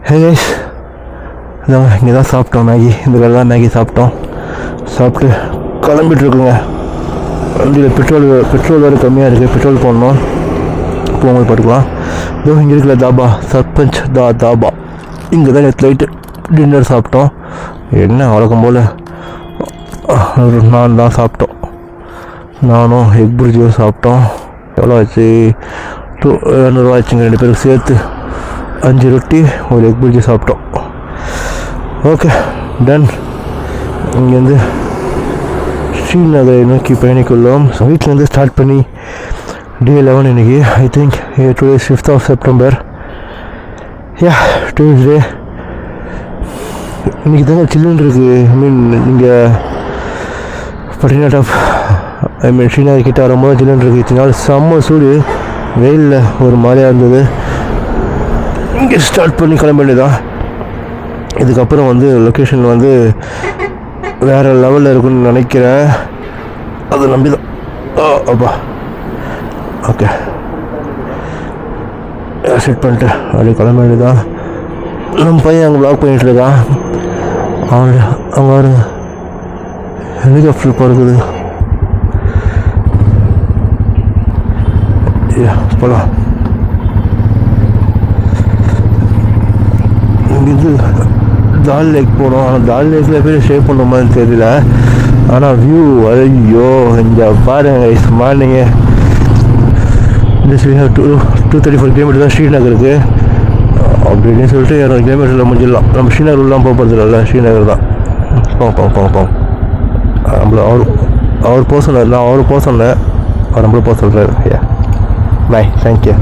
Hey guys, இதான் இங்கே தான் சாப்பிட்டோம் மேகி. இந்த வேலை தான் மேகி சாப்பிட்டோம். சாப்பிட்டு கிளம்பிட்டுருக்குங்க. வண்டியில் பெட்ரோல் வேறு கம்மியாக இருக்குது. பெட்ரோல் போடணும். போகும்போது போட்டுக்கலாம். இதோ இங்கே இருக்கிற தாபா, சர்பஞ்ச் தாபா. இங்கே தான் நேற்று லைட்டு டின்னர் சாப்பிட்டோம். என்ன வழக்கம் போல் நான் தான் சாப்பிட்டோம். நானும் எக் புர்ஜியும் சாப்பிட்டோம். எவ்வளோ ஆச்சு? 200 ஆச்சுங்க. 2 பேருக்கு சேர்த்து 5 ரொட்டி ஒரு எக் புர்ஜி சாப்பிட்டோம். Okay, done. இங்கேருந்து ஸ்ரீநகரை நோக்கி பயணிக்குள்ளோம். வீட்டிலேருந்து ஸ்டார்ட் பண்ணி டே 11 இன்றைக்கி. I think today 5th of September. Yeah, Tuesday. இன்றைக்கி தாங்க சில்லுன்னு இருக்குது. ஐ மீன் இங்கே பட்டினாட் ஸ்ரீநகர் கிட்ட வரும்போது சில்லுன்னு இருக்குது. இத்தனை நாள் செம்ம சூடு, வெயிலில் ஒரு மாதிரியாக இருந்தது. இங்கே ஸ்டார்ட் பண்ணி கிளம்ப வேண்டியதான். இதுக்கப்புறம் லொக்கேஷன் வேறு லெவலில் இருக்குன்னு நினைக்கிறேன். அதை நம்பி தான். அப்பா ஓகே, செட் பண்ணிட்டு அப்படியே கிளம்ப வேண்டியதான். நம்ம பையன் அங்கே ப்ளாக் பண்ணிகிட்ருக்கான். அவங்க பாருங்க, ஹெலிகாப்டர் பறக்குது. போகலாம். இங்கேருந்து தால் லேக் போனோம். ஆனால் தால் லேக்கில் போய் ஸ்டே பண்ண மாதிரி தெரியல. ஆனால் வியூ, ஐயோ இந்த பாருங்க. மார்னிங்கு இந்த 234 கிலோமீட்டர் தான் ஸ்ரீநகருக்கு. அப்படின்னு சொல்லிட்டு 200 கிலோமீட்டரில் முடிஞ்சிடலாம். நம்ம ஸ்ரீநகர் உள்ளலாம் போக போகிறது இல்லை, ஸ்ரீநகர் தான். போவோம். அவர் போக சொன்னார், நான் அவர் போக சொன்னேன். அவர் நம்மளும் போக சொல்கிறார். ஐயா பாய், தேங்க்யூ.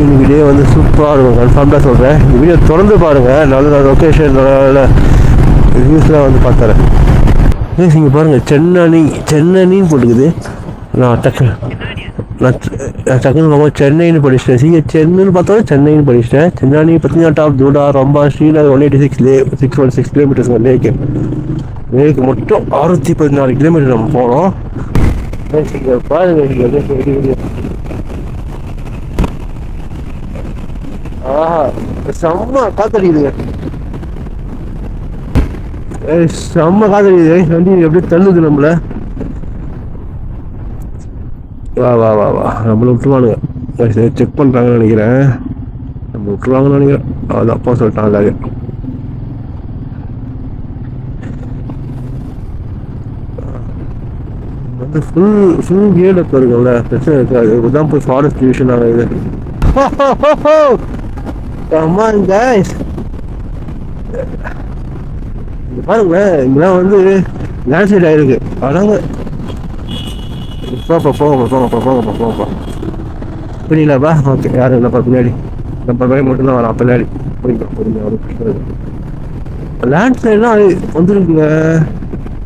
இந்த வீடியோ சூப்பராக இருக்கும், கன்ஃபார்ம்டாக சொல்கிறேன். இந்த வீடியோ தொடர்ந்து பாருங்கள். நல்ல லொக்கேஷன், நல்ல ரிவ்யூஸ்லாம் பார்த்துறேன். இங்கே பாருங்கள், சென்னைன்னு போட்டுக்குது. நான் டக்குன்னு பார்க்க சென்னைன்னு படிச்சிட்டேன். சென்னைன்னு பார்த்தாலும் சென்னைன்னு படிச்சிட்டேன். சென்னை பார்த்தீங்கன்னா டாப் தூடா ரொம்ப ஸ்ரீநகர் 186 கிலோமீட்டர்ஸ். லேக்கு மட்டும் 614 கிலோமீட்டர் நம்ம போனோம். பாருங்க, ஆஹா செம்ம காத்தடிக்குதுங்க. செம்ம காத்தடிக்குது. வண்டி அப்படியே தள்ளுது நம்மள. வா நம்மள விட்டுருவானுங்க. செக் பண்ணுறாங்கன்னு நினைக்கிறேன். நம்ம விட்டுருவாங்கன்னு நினைக்கிறேன். அது அப்பா சொல்லிட்டான். அதாக ஃபுல் கேட் அப்போ இருக்கும்ல, பிரச்சனை இருக்காது. இதுதான் போய் ஃபாரஸ்ட் டிவிஷன் ஆகுது. பாருங்களேன், இங்கெல்லாம் லேண்ட்ஸ்லைட் ஆகிருக்கு. அதாங்க போங்கப்பா. புரியலப்பா. ஓகே, யாரும் இல்லைப்பா பின்னாடி. நம்ம பையன் மட்டும்தான் வரான் பின்னாடி. புரியுங்க. லேண்ட்ஸ்லைட்லாம் வந்துருக்குங்க.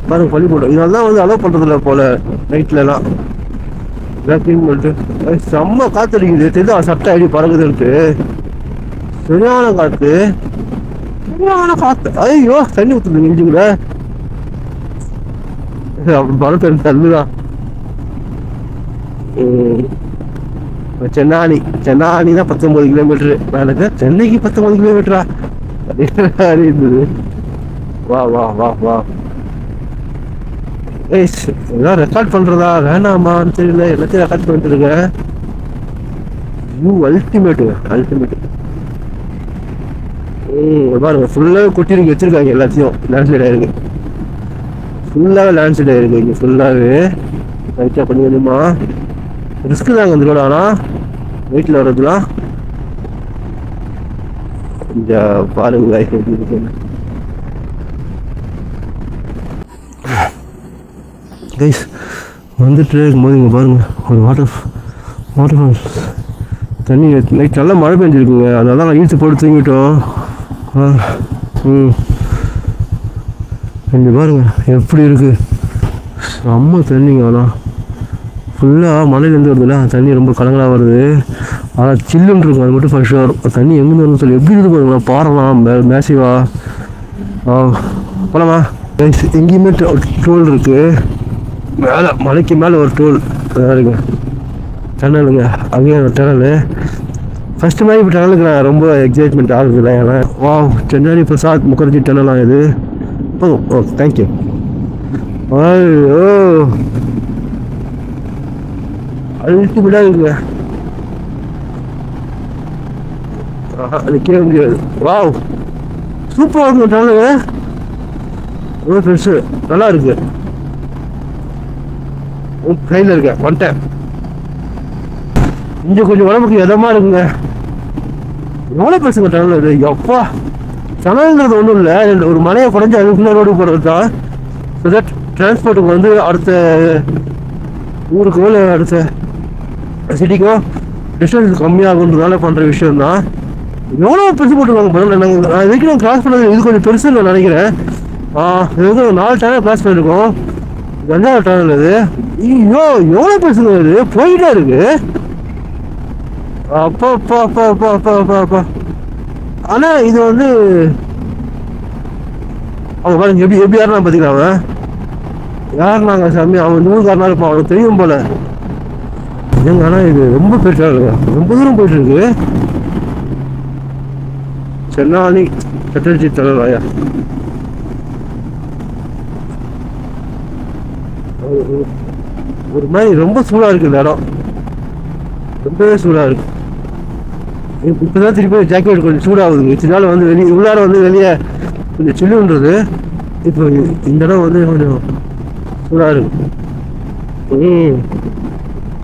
பாருங்க, பள்ளிக்கூடம். இதனால தான் அலோவ் பண்ணுறதில்ல போல் நைட்லலாம். க்ளீன் பண்ணிட்டு செம்ம காத்தடிக்குது. தெரியுதா சட்டை அடி பறகுதுன்ட்டு? சரியான காற்று. ஐயோ, தண்ணி ஊற்றுது நெஞ்சுக்கூட. பறத்து தள்ளுதான். சென்னை தான் 19 கிலோமீட்டரு. எனக்கு சென்னைக்கு 19 கிலோமீட்டரா இருந்தது. வா ஏதாவது ரெக்கார்ட் பண்றதா வேணாமான்னு தெரியல. எல்லாத்தையும் ரெக்கார்ட் பண்ணிட்டு இருக்கேன். அல்டிமேட். பாருங்க, ஃபுல்லாகவே கொட்டிருக்கு வச்சிருக்காங்க. எல்லாத்தையும் லேண்ட்ஸ்லைட் ஆயிருக்கு. ஃபுல்லாகவே லேண்ட்ஸ்லைட் ஆயிருக்கு. இங்கே ஃபுல்லாகவே லைட்டாக பண்ணி வேணுமா? ரிஸ்க்கு தாங்க இந்த ரோடு. ஆனால் வீட்டில் வர்றதுலாம் கொஞ்சம் பாருங்க எப்படி இருக்குன்னு. கைஸ், வந்துட்டு இருக்கும்போது இங்கே பாருங்கள், ஒரு வாட்டர் ஃபால்ஸ். தண்ணி நைட் நல்லா மழை பெஞ்சிருக்குங்க. அதனால தான் நான் ஈழ்த்து போட்டு தூங்கிட்டோம். இங்கே பாருங்கள் எப்படி இருக்குது. செம்ம தண்ணிங்க. ஆனால் ஃபுல்லாக மலையிலேருந்து வருதுல்ல, தண்ணி ரொம்ப கலங்களாக வருது. ஆனால் சில்லுன்னு இருக்கும். அது மட்டும் ஃப்ரெஷ்ஷாக வரும். தண்ணி எங்கேருந்து வரும்னு சொல்லி எப்படி இருந்து பாருங்களா. பாறலாம் மேசிவா. போலாமா? எங்கேயுமே டோல் இருக்குது. மேலே மலைக்கு மேலே ஒரு டோல் இருக்குங்க, டனலுங்க. அங்கேயும் ஒரு டனலு. ஃபஸ்ட்டு மாதிரி இப்போ டனலுக்கு நான் ரொம்ப எக்ஸைட்மெண்ட் ஆகுதுல்ல. ஏன்னா சென்னாரி பிரசாத் முகர்ஜி டனலாம் இது. ஓ தேங்க்யூ. ஓ அல்டிமேட்டாக இருக்குங்க. நிற்கவே முடியாது. சூப்பராக இருக்கும் டனலுங்க. ரொம்ப ஃப்ரெஷ்ஷு நல்லா இருக்கு. ட்ரெயினில் இருக்கேன் வந்துட்டேன். இங்கே கொஞ்சம் உடம்புக்கு இதமாக இருக்குங்க. எவ்வளோ பெருசுங்க டனல் இது. எப்பா டனல்ங்கிறது ஒன்றும் இல்லை, ஒரு மலையை குறைஞ்சி அதுக்குள்ளே ரோடு போடுறது தான். ஸோ தட் டிரான்ஸ்போர்ட்டுக்கு வந்து அடுத்த ஊருக்கோ இல்லை அடுத்த சிட்டிக்கோ டிஸ்டன்ஸ் கம்மியாகுன்றதுனால பண்ணுற விஷயம் தான். எவ்வளோ பெருசு போட்டுருக்காங்க பாருங்க. நான் இதுக்கு நான் கிராஸ் பண்ணது இது கொஞ்சம் பெருசுன்னு நான் நினைக்கிறேன். இது வந்து 4 டனல் கிராஸ் பண்ணியிருக்கோம். 2வது டனல் இது. ஐயோ எவ்வளோ பெருசுங்க இது, போயிட்டே இருக்கு. அப்பா அப்பா அப்பா அப்பா அப்பா அப்பா அப்பா. ஆனால் இது வந்து அவங்க பாருங்க எப்படி யாருன்னா பார்த்தீங்களா, அவன் யாருனாங்க சாமி, அவன் நூறுக்காரனா இருப்பான், அவனுக்கு தெரியும் போல. எங்க ஆனால் இது ரொம்ப பெருசாக இருக்கு, ரொம்ப தூரம் போயிட்டு இருக்கு. சென்னானி சட்டர்ஜி தலைவராயா. ஒரு மாதிரி ரொம்ப சூடாக இருக்கு இந்த இடம், ரொம்பவே சூடாக இருக்கு. இப்போதான் திருப்பி ஜாக்கெட் கொஞ்சம் சூடாகுது. இதனால வந்து வெளியே உள்ளார வந்து வெளியே கொஞ்சம் சில்லுன்றது. இப்போ இந்த இடம் வந்து கொஞ்சம் சூடாக இருக்கு.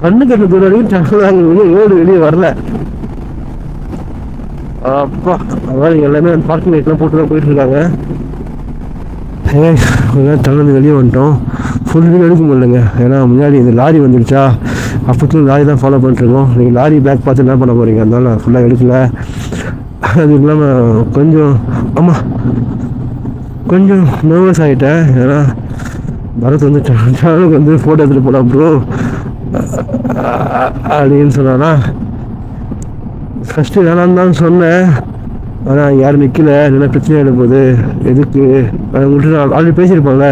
கண்ணு தூரம் வரைக்கும் ரோடு வெளியே வரல. அப்பா அதான் எல்லாமே பார்க்கிங் லைட்லாம் போட்டு தான் போயிட்டு இருக்காங்க. தள்ளந்து வெளியே வந்துட்டோம். ஃபுல் வீடு எடுக்க முடியலங்க, ஏன்னா முன்னாடி இந்த லாரி வந்துடுச்சா. அப்போத்துல லாரி தான் ஃபாலோ பண்ணிட்டுருக்கோம். நீங்கள் லாரி பேக் பார்த்து என்ன பண்ண போகிறீங்க, அதனால நான் ஃபுல்லாக எடுக்கல. அது இல்லாமல் கொஞ்சம் கொஞ்சம் நர்வஸ் ஆகிட்டேன். ஏன்னா பரத் வந்து சேனலுக்கு வந்து ஃபோட்டோ எடுத்துகிட்டு போகலாம் ப்ரோ அப்படின்னு சொன்னானா. ஃபஸ்ட்டு வேணான்னு தான் சொன்னேன், ஆனால் யாரும் நிற்கல. என்ன பிரச்சனை எடுப்போது எதுக்கு, உங்கள்கிட்ட நான் ஆல்ரெடி பேசியிருப்பாங்களே,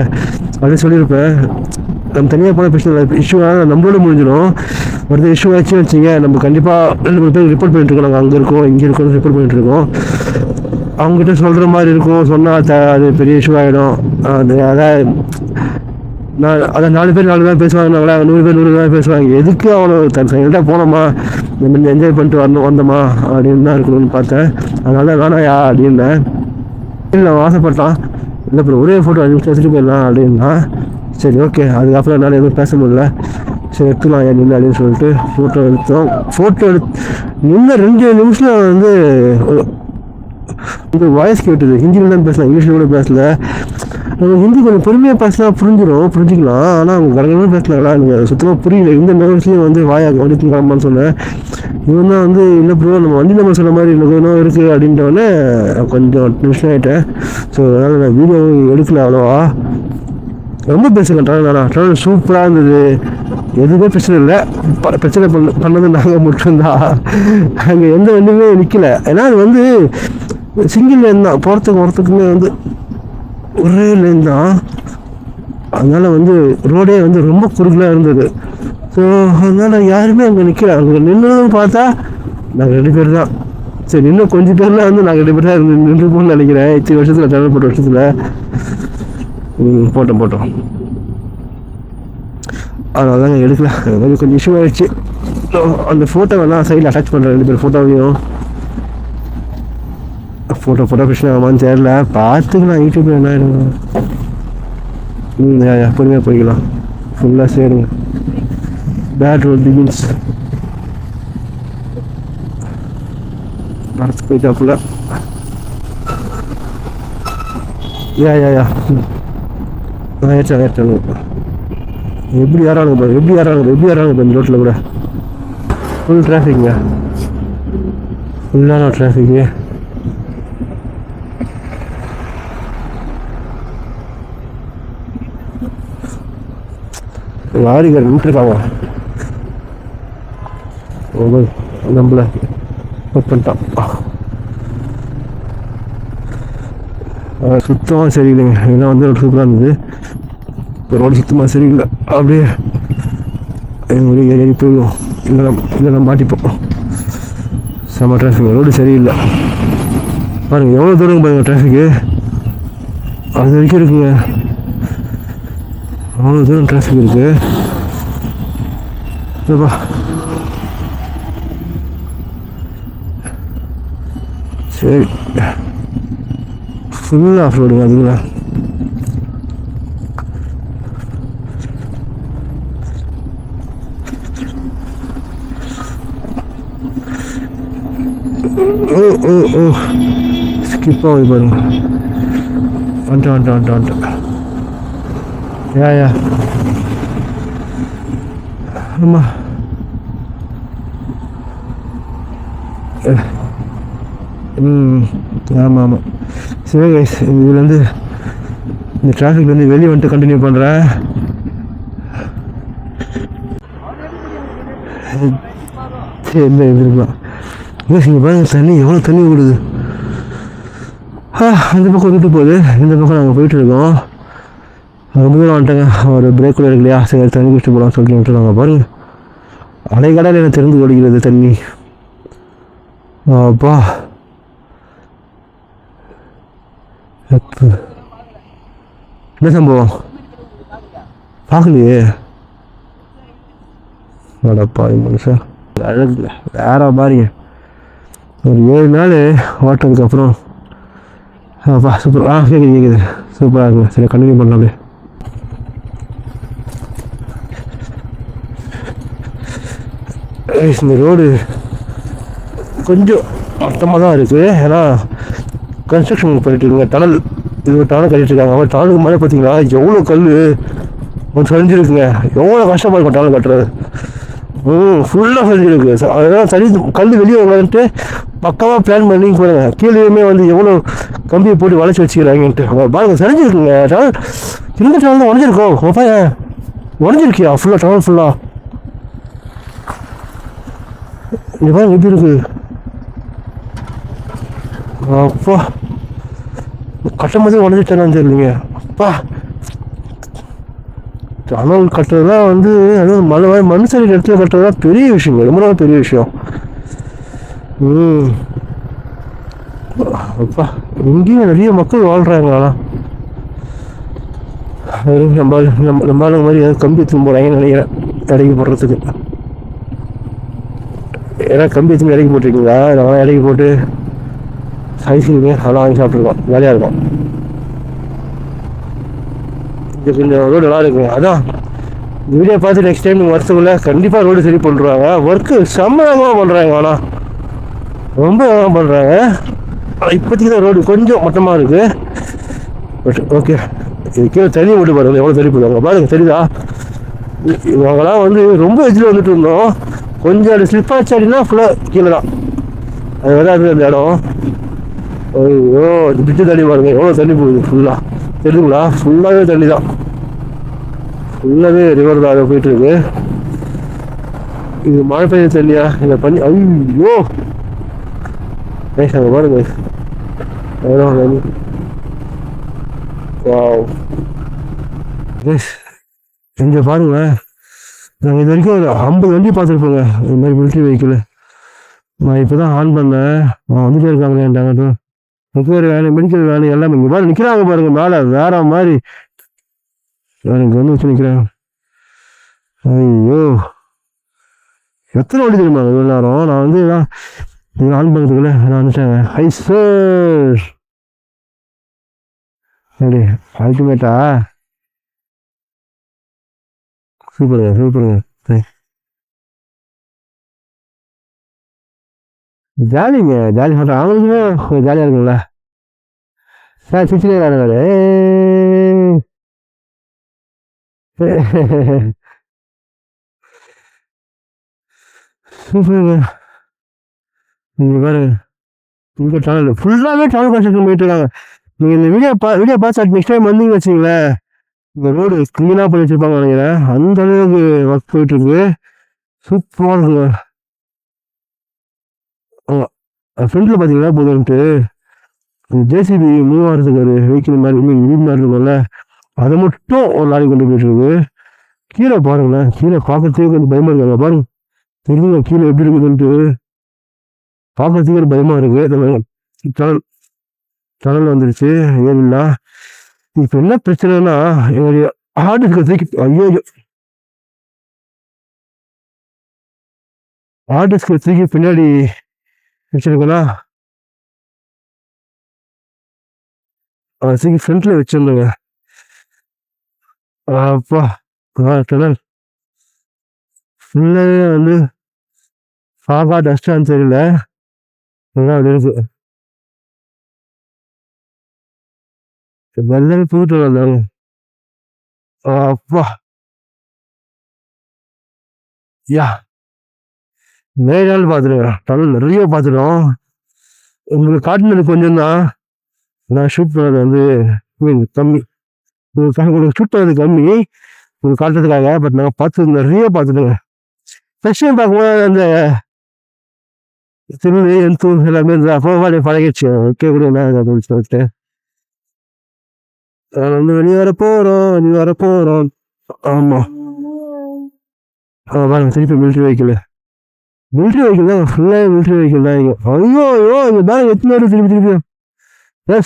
ஆல்ரெடி சொல்லியிருப்பேன். நம்ம தனியாக போன பிரச்சனை இல்லை, இஷ்யூவாக நம்மளோட முடிஞ்சிடும். ஒரு இஷ்யூ ஆச்சு வச்சுங்க, நம்ம கண்டிப்பாக 2-3 பேர் ரிப்போர்ட் பண்ணிட்டுருக்கோம். நாங்கள் அங்கே இருக்கோம் இங்கே இருக்கோம் ரிப்போர்ட் பண்ணிட்டுருக்கோம். அவங்ககிட்ட சொல்கிற மாதிரி இருக்கும், சொன்னால் அது பெரிய இஷ்யூ ஆகிடும். அதான் 4 பேர் 4 பேர் பேசுவாங்கனாங்களா, 100 பேர் 100 பேர் பேசுவாங்க. எதுக்கு அவ்வளோ எங்கள்கிட்ட போனோமா, நம்ம என்ஜாய் பண்ணிட்டு வந்தோமா அப்படின்னு தான் இருக்கணும்னு பார்த்தேன். அதனால தான் வேணாயா அப்படின்னேன். இல்லை நான் ஆசைப்பட்டான், இல்லை அப்புறம் ஒரே ஃபோட்டோ 5 நிமிஷம் எடுத்துகிட்டு போயிடலாம் அப்படின்னா. சரி ஓகே, அதுக்கப்புறம் என்னால் எதுவும் பேச முடியல. சரி எடுத்துக்கலாம் ஏன் நின்று அப்படின்னு சொல்லிட்டு ஃபோட்டோ எடுத்தோம். ஃபோட்டோ நின்று 2 நிமிஷம் வந்து வாய்ஸ் கேட்டுது. ஹிந்தியில் தான் பேசலாம், இங்கிலீஷில் கூட பேசல. ஹிந்தி கொஞ்சம் பொறுமையாக பேசலாம், புரிஞ்சுக்கலாம். ஆனால் அவங்க கடற்கடன்னு பேசலாங்களா, எனக்கு சுத்தமாக புரியல. இந்த நேரத்துலேயும் வந்து வாயாக கவனித்து கிளம்பான்னு சொன்னேன். இவன் தான் வந்து இல்லை ப்ரோ நம்ம வண்டி நம்பர் சொன்ன மாதிரி எனக்கு இன்னும் இருக்குது அப்படின்றவொடனே கொஞ்சம் டென்ஷன் ஆகிட்டேன். ஸோ அதனால் நான் வீடியோ எடுக்கல அவ்வளோவா. ரொம்ப பேசுகிறேன் ட்ராவல் சூப்பராக இருந்தது, எதுவுமே பிரச்சனை இல்லை. பிரச்சனை பண்ணது நாங்கள் மட்டும்தான். அங்கே எந்த வண்டியுமே நிற்கல. ஏன்னா அது வந்து சிங்கிள் லேன் தான், போகிறதுக்குமே வந்து ஒரே லேன் தான். அதனால் வந்து ரோடே வந்து ரொம்ப குறுகலாக இருந்தது. ஸோ அதனால் யாருமே அங்கே நிற்கல. அங்கே நின்றுன்னு பார்த்தா நாங்கள் 2 பேர் தான். சரி இன்னும் கொஞ்சம் பேர்லாம் வந்து நாங்கள் 2 பேர் தான் நின்றுப்போம்னு நினைக்கிறேன். இத்தனை வருஷத்தில் டிராவல் போட்ட வருஷத்தில் போட்டோம். அதனால தாங்க எடுக்கல, கொஞ்சம் இஷ்யூ ஆகிடுச்சு. அந்த ஃபோட்டோ வேணால் சைடில் அட்டாச் பண்ணுறேன், 2 பேர் ஃபோட்டோவையும். ஃபோட்டோ பிரச்சனை ஆமான்னு தெரியல, பார்த்துக்கலாம். யூடியூப்பில் என்ன ஆகிடுங்க. பொறுமையாக போய்க்கலாம். ஃபுல்லாக சேருங்க. Bad road begins. படத்து போயிட்டா ஃபுல்லாக. ஏற்றாங்க. எப்படி யாராங்க இந்த ரோட்டில் கூட ஃபுல் டிராஃபிக்குங்க, ஃபுல்லான டிராஃபிக்கு. லாரிக்கார் நின்றுருக்காங்க, நம்மள பண்ணிட்டான். சுத்தமாக சரியில்லைங்க. இதெல்லாம் வந்து ரோடு சூப்பராக இருந்தது, இப்போ ரோடு சுத்தமாக சரியில்லை. அப்படியே ஏறி போயிடுவோம், இல்லை மாட்டிப்போம். செம்ம டிராஃபிக், ரோடு சரியில்லை பாருங்கள். எவ்வளோ தூரம் பாருங்கள் டிராஃபிக்கு, அது வரைக்கும் இருக்குங்க. அவ்வளோ தூரம் டிராஃபிக் இருக்குது. இல்லைப்பா சரி, ஃபுல்லாக ஆஃப் ரோடுங்க அதுங்களா. ஓ ஓ ஓ ஸ்கிப் ஆகுது பாருங்க. வந்துட்டேன். யா ஆமாம். ஆமாம். சரி கைஸ், இதுலேருந்து இந்த டிராஃபிக்லேருந்து வெளியே வந்துட்டு கண்டினியூ பண்ணுறேன். சரி இந்த இருக்கலாம். இங்கே பாருங்க, தண்ணி எவ்வளோ தண்ணி ஓடுது. அந்த பக்கம் விட்டு போகுது, இந்த பக்கம் நாங்கள் போயிட்டுருக்கோம். ரொம்ப தூரம் வந்துட்டேங்க. ஒரு பிரேக் கூட இருக்கு இல்லையா, சரி தண்ணி குடிச்சிட்டு போகலாம்னு சொல்லிட்டு விட்டுருவாங்க பாருங்க. அலைக்கடல் எனக்கு திறந்து ஓடிக்கிறது தண்ணி. அப்பா என்ன சம்பவம் பார்க்கலையே. அடப்பா மனுஷன் அழகு வேற மாதிரிங்க. ஒரு 7 நாள் ஓட்டதுக்கப்புறம் அப்பா சூப்பர். கேட்குது சூப்பராக இருக்குங்க. சரி கண்டினியூ பண்ணலாமே. இந்த ரோடு கொஞ்சம் மொத்தமாக தான் இருக்குது, ஏன்னா கன்ஸ்ட்ரக்ஷன் பண்ணிட்டுருக்குங்க. டனல், இது ஒரு டனல் கட்டிட்டுருக்காங்க. அவங்க டனலுக்கு மேலே பார்த்தீங்களா எவ்வளோ கல் கொஞ்சம் சரிஞ்சிருக்குங்க. எவ்வளோ கஷ்டப்படும் டனல் கட்டுறது. ஃபுல்லாக சரிஞ்சிருக்கு. அதெல்லாம் சரி, கல் வெளியே வரலான்ட்டு பக்கமாக பிளான் பண்ணி போடுங்க. கீழேயுமே வந்து எவ்வளோ கம்பியை போட்டு வளைச்சி வச்சுக்கிறாங்கன்ட்டு பாருங்க. சரிஞ்சிருக்குங்க டனல். இந்த டனல் தான் உடஞ்சிருக்கோம். அப்பா உடஞ்சிருக்கியா ஃபுல்லாக டனல் ஃபுல்லாக. இங்கே பாருங்க எப்படி இருக்கு. அப்பா கட்டும் போதே உடஞ்சிட்டேன்னு தெரியலீங்க. அப்பா டனல் கட்டுறதுலாம் வந்து அதுவும் மண் சரி இடத்துல கட்டுறதுலாம் பெரிய விஷயங்க, ரொம்ப ரொம்ப பெரிய விஷயம். அப்பா இங்கேயும் நிறைய மக்கள் வாழ்கிறாங்க. ஆனால் நம்ம மாதிரி ஏதாவது கம்பி எடுத்துன்னு போகிறாங்கன்னு நினைக்கிறேன் இடைக்கு போடுறதுக்கு. ஏன்னா கம்பி எடுத்துன்னு இடைக்கு போட்டிருக்கீங்களா, நம்ம இடைக்கு போட்டு ஐஸ்கிரீமே அதெல்லாம் வாங்கி சாப்பிட்ருக்கோம், ஜாலியாக இருக்கும். இது கொஞ்சம் ரோடு நல்லா இருக்குங்க. அதான் வீடியோ பார்த்து நெக்ஸ்ட் டைம் நீங்கள் வருஷத்துக்குள்ள கண்டிப்பாக ரோடு சரி பண்ணுறாங்க. ஒர்க்கு செம்மமாக பண்ணுறாங்க, ஆனால் ரொம்ப பண்ணுறாங்க. இப்போதைக்கு தான் ரோடு கொஞ்சம் மட்டமாக இருக்குது. பட் ஓகே, இது கீழே தண்ணி விட்டு பாருங்கள் எவ்வளோ தண்ணி போடுவாங்க பாருங்க. தெரியுதா, இவங்களாம் வந்து ரொம்ப எஜ்ஜில் வந்துட்டு இருந்தோம். கொஞ்சம் அது ஸ்லிப் ஆச்சு அப்படின்னா ஃபுல்லாக கீழே தான் அது வராது அந்த இடம். ஐயோ பிட்டு தண்ணி பாருங்க எவ்வளோ தண்ணி போகுது ஃபுல்லாக. தெரியுங்களா, ஃபுல்லாகவே தண்ணி தான், ஃபுல்லாகவே ரிவர் தான் போயிட்டுருக்கு. இது மழை பெய்ய தண்ணியா இல்லை பண்ணி. ஐயோ அங்கே பாருங்க எவ்வளோ தண்ணி. வாவ் இங்கே பாருங்களேன், நாங்கள் இது வரைக்கும் ஒரு 50 வண்டி பார்த்துருப்போங்க இந்த மாதிரி மிலிட்ரி வெஹிக்கிள். நான் இப்போ தான் ஆன் பண்ணேன். வந்துட்டே இருக்காங்களேன்ட்டாங்க. ரிப்பேர் வேலை, மெடிக்கல் வேலை எல்லாமே இங்கே பாரு நிற்கிறாங்க பாருங்க மேலே வேற மாதிரி. இங்கே வந்து வச்சு நிற்கிறாங்க. ஐயோ எத்தனை வண்டி தெரியுமா இவ்வளோ நேரம். நான் வந்து நீங்கள் ஆன் பண்ணுறதுக்குள்ள நான் வந்துட்டேங்க. ஹை சார் அப்படி அல்டிமேட்டா சூப்பருங்க. ஜாலிங்க, ஜாலி சொல்கிறேன். அவங்களுக்குமே கொஞ்சம் ஜாலியாக இருக்குங்களா சார். சிச்சிலே வேறு சூப்பருங்க. நீங்கள் பாருங்க இங்கே டனல் ஃபுல்லாகவே டனல் கன்ஸ்ட்ரக்ஷன் போயிட்டு இருக்காங்க. நீங்கள் இந்த வீடியோ பார்த்து நெக்ஸ்ட் டைம் வந்தீங்கன்னு வச்சிங்களேன், இந்த ரோடு க்ளீனாக பண்ணி வச்சுருப்பாங்க நினைக்கிறேன். அந்த அளவுக்கு ஒர்க் போயிட்டுருக்கு. சூப்பராக இருக்குங்க. ஃப்ரெண்டில் பார்த்தீங்கன்னா போதுன்ட்டு ஜேசிபி மூவ் ஆகிறதுக்கு ஒரு வெஹிக்கிள் மாதிரி வீடு மாதிரி இருக்கும்ல, அதை மட்டும் ஒரு லாரி கொண்டு போயிட்டுருக்கு. கீழே பாருங்களேன், கீழே பார்க்கறதுக்கு கொஞ்சம் பயமாக இருக்காங்க பாருங்க. தெரியுங்க கீழே எப்படி இருக்குதுன்ட்டு. பார்க்கறதுக்கு ஒரு பயமாக இருக்குது. டனல் டனல் வந்துருச்சு ஏறிடலாம். இப்போ என்ன பிரச்சனைனா என்னுடைய ஹார்ட் டிஸ்கை தூக்கி ஐயோ ஹார்ட் டிஸ்கை தூக்கி பின்னாடி வச்சிருக்கேன்னா அதை தூக்கி ஃப்ரண்ட்டில் வச்சிருந்தேங்க. அப்பா டனல் ஃபுல்லாகவே வந்து ஃபாகா டஸ்டான்னு தெரியல, நல்லா அப்படி இருக்கு. எல்லாமே புது டனல் தாங்க. அப்பா யா நிறைய நாள் பார்த்துருக்கேன், டனல் நிறைய பார்த்துட்டோம். உங்களுக்கு காட்டினது கொஞ்சம் தான், நான் ஷூட் பண்ணது வந்து கம்மி. உங்களுக்கு ஷூட் பண்ணது கம்மி உங்களுக்கு காட்டுறதுக்காக. பட் நாங்கள் பார்த்து நிறைய பார்த்துட்டோங்க. ஃபர்ஸ்ட் டைம் பார்க்கும்போது அந்த திருநெல்வேலி எந்தூர் எல்லாமே அப்போ பழகிடுச்சு. ஓகே கூட என்ன அப்படின்னு சொல்லிட்டு வந்து வெளியே வர போகிறோம். ஆமாம் பாருங்க திருப்பி மிலிட்ரி வெஹிக்கிள் தான், ஃபுல்லாக மிலிட்ரி வெஹிக்கிள் தான் இங்கே. ஐயோ இங்கே தான் எத்தனை வரும் திருப்பி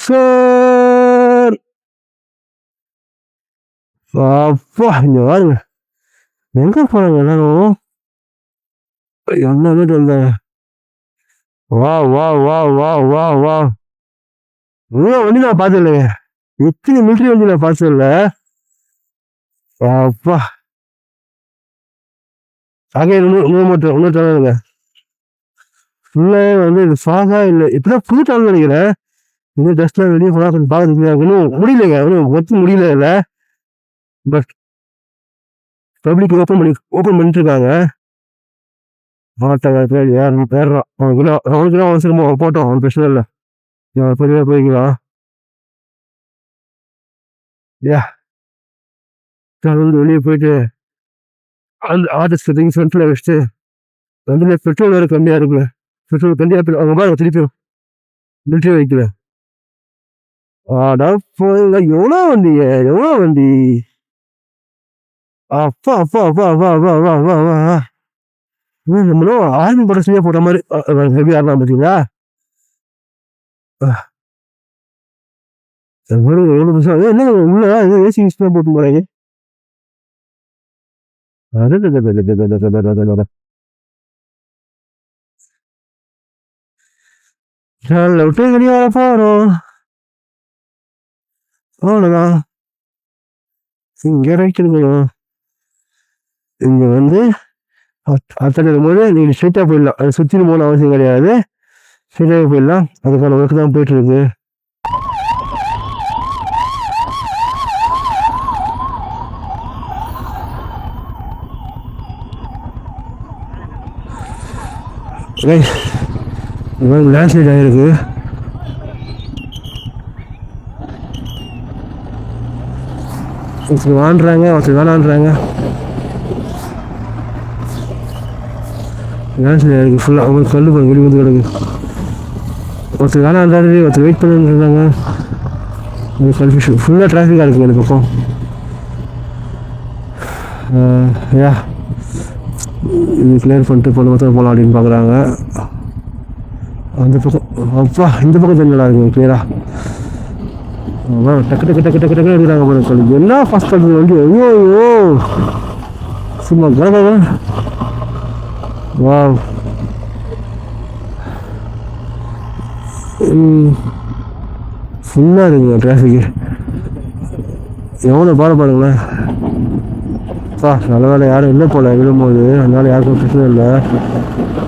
சார். அப்பா இங்கே பாருங்க எங்கே போனாங்க எல்லாரும், எல்லாமே வந்தாங்க. வா இவ்வளோ வண்டி நான் பார்த்தது இல்லைங்க, எத்தனை மிலிட்ரி வண்டி நான் பார்த்தது இல்லை. அப்பா ஆக இன்னொரு டனலுங்க ஃபுல்லாக வந்து இது ஃபாகா இல்லை, இப்போதான் புது டனல் நினைக்கிறேன். இன்னும் டஸ்ட்லாம் வெளியே போனால் கொஞ்சம் பார்க்கறதுக்கு இன்னும் முடியலைங்க, இன்னும் மொத்தம் முடியல இல்லை. பட் பப்ளிக் ஓப்பன் பண்ணிட்டு இருக்காங்க. ஏறுறான் அவனுக்குலாம் அவசரமா போட்டோம், அவன் பிரச்சனை இல்லை, பெரிய போய்க்கலாம். யா வந்து வெளியே போயிட்டு அந்த ஆர்டிஸ்ட் ஃப்ரண்ட்டில் வச்சுட்டு வந்து பெட்ரோல் வேறு கம்மியாக இருக்குல்ல, பெட்ரோல் கம்மியாக அவங்க பாருங்க திருப்பி மிலிட்ரி வைக்கல. ஆடா போய் எவ்வளோ வண்டி அப்பா நம்மளும் ஆர்மி படத்துலேயே போட்ட மாதிரி ஹெவி ஆடலாம் பார்த்தீங்களா. எவ்வளோ புதுசாக என்ன உள்ள ஏசி யூஸ் தான் போட்டு போகிறாங்க. விட்டு வெளியே வர போகிறோம், அவ்வளோதான். இங்கே ரைட் இருக்கணும், இங்கே வந்து அத்தனை போது நீங்கள் ஸ்ட்ரெயிட்டாக போயிடலாம், அதை சுற்றி போகணும் அவசியம் கிடையாது, ஸ்ட்ரெயிட்டாக போயிடலாம். அதுக்கான ஒர்க் தான் போயிட்டுருக்கு. லேண்ட்ஸ்லைட் ஆகிருக்கு. ஒருத்தர் வாண்டுறாங்க, ஒருத்தர் வேணான்றாங்க. லேண்ட்ஸ்லைட் ஆகிருக்கு ஃபுல்லாக. அவங்களுக்கு கல் பாருங்க வெளியே வந்து கிடக்கு. ஒருத்தர் வேணான்றாரு, ஒருத்தர் வெயிட் பண்ணுறாங்க. கன்ஃபியூஷன் ஃபுல்லாக டிராஃபிக்காக இருக்குங்க இந்த பக்கம். யா இது கிளியர் பண்ணிட்டு பொண்ணு மொத்தம் போகலாம் அப்படின்னு பார்க்குறாங்க. அந்த பக்கம் அப்பா இந்த பக்கம் தெரியல இருக்குங்க கிளியராக. டக்கு எடுக்கிறாங்க போல. என்ன ஃபஸ்ட் பண்ணுறது வண்டி, ஐயோ சும்மா கரக. வா ஃபுல்லாக இருக்குங்க டிராஃபிக்கு. எவ்வளோ பாருங்களேன். நல்ல வேலை யாரும் இல்லை போல விழும்போது, அதனால யாருக்கும் பிரச்சனை இல்லை.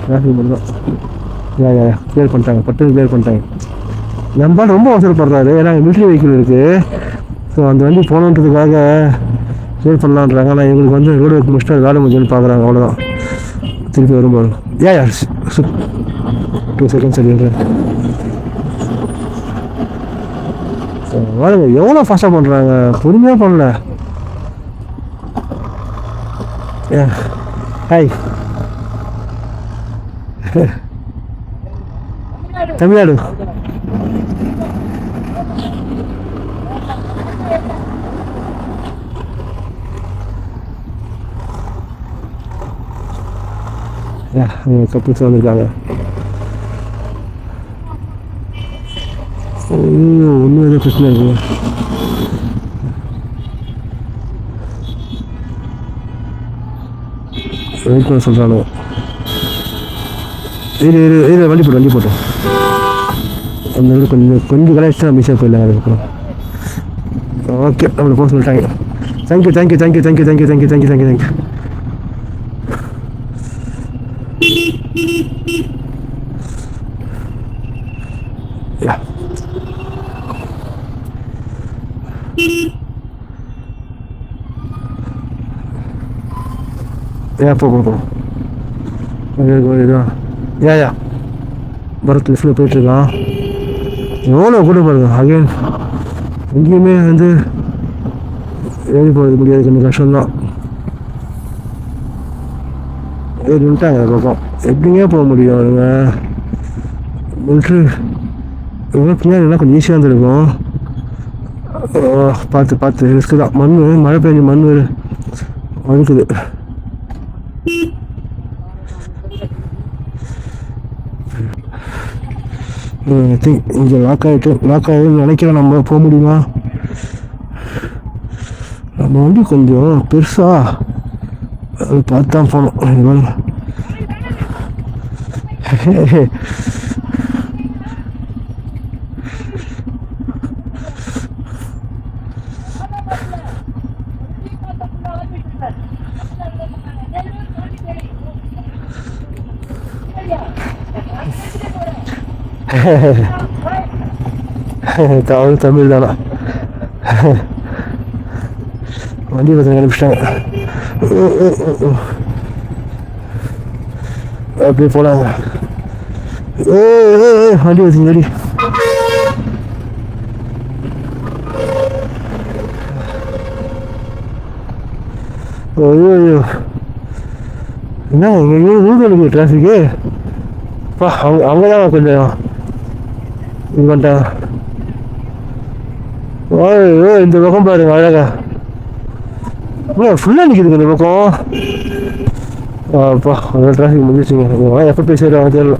டிராஃபிக் மட்டும் தான் கிளியர் பண்ணிட்டாங்க, பட்டு கிளியர் பண்ணிட்டாங்க. நம்ம ரொம்ப அவசரப்படுறாரு, ஏன்னா மிலிட்ரி வெஹிக்கிள் இருக்குது. ஸோ அந்த வண்டி போகணுன்றதுக்காக கிளியர் பண்ணலான்றாங்க. ஆனால் எங்களுக்கு வந்து ரோடு வைக்க முடிச்சுட்டு வேலை முடிஞ்சுன்னு பார்க்குறாங்க, அவ்வளோதான். திருப்பி வரும்போது 2 செகண்ட்ஸ் அப்படின்றேன். வாருங்க எவ்வளோ ஃபாஸ்ட்டாக பண்ணுறாங்க, பொறுமையாக பண்ணல. ஹாய் தமிழ்நாடு. கப்புள்ஸ் வந்திருக்காங்க. ஒன்றும் எதுவும் பிரச்சனை இருக்குங்க. வெயிட் பண்ண சொல்கிறானுங்க. இது வண்டி போட்டோம். அந்த இது கொஞ்சம் கலாய்ச்சி தான் மிஸ்ஸாக போயிடலாம். அதுக்கப்புறம் ஓகே நம்மளை போக சொல்லிட்டாங்க. தேங்க்யூ. யா போகும் இதுதான் யா பரத் லிஃப்டில் போயிட்டுருக்கான். எவ்வளோ கூட பாருங்க. அகைன் எங்கேயுமே வந்து ஏறி போகிறது முடியாது, கொஞ்சம் கஷ்டம்தான். ஏறி விட்டாங்க பக்கம் எப்படிங்க போக முடியும் அவனுங்க வந்துட்டு. இவங்க பின்னாடி கொஞ்சம் ஈஸியாக இருந்திருக்கும். பார்த்து ரிஸ்க்கு தான். மழை பெஞ்சு மண் வழுக்குது. இங்கே லாக் ஆகிடுன்னு நினைக்கிறேன். நம்ம போக முடியுமா? நம்ம வண்டி கொஞ்சம் பெருசா அது பார்த்து தான் போகணும். தமிழ் தானா? வண்டி பற்றி அனுப்பிச்சிட்டாங்க. அப்படியே போனாங்க. வண்டி வச்சுங்கடி. ஐயோ என்ன இங்கே ஊருக்கு டிராஃபிக்கு அவங்க தான் கொஞ்சம் இது பண்ணிட்டாங்க. இந்த பக்கம் பாருங்க அழகா ஃபுல்லாக நிற்கிதுங்க இந்த பக்கம். அப்பா டிராஃபிக் முடிஞ்சிச்சுங்க. எப்போ போய் சேருவாங்க தெரியல.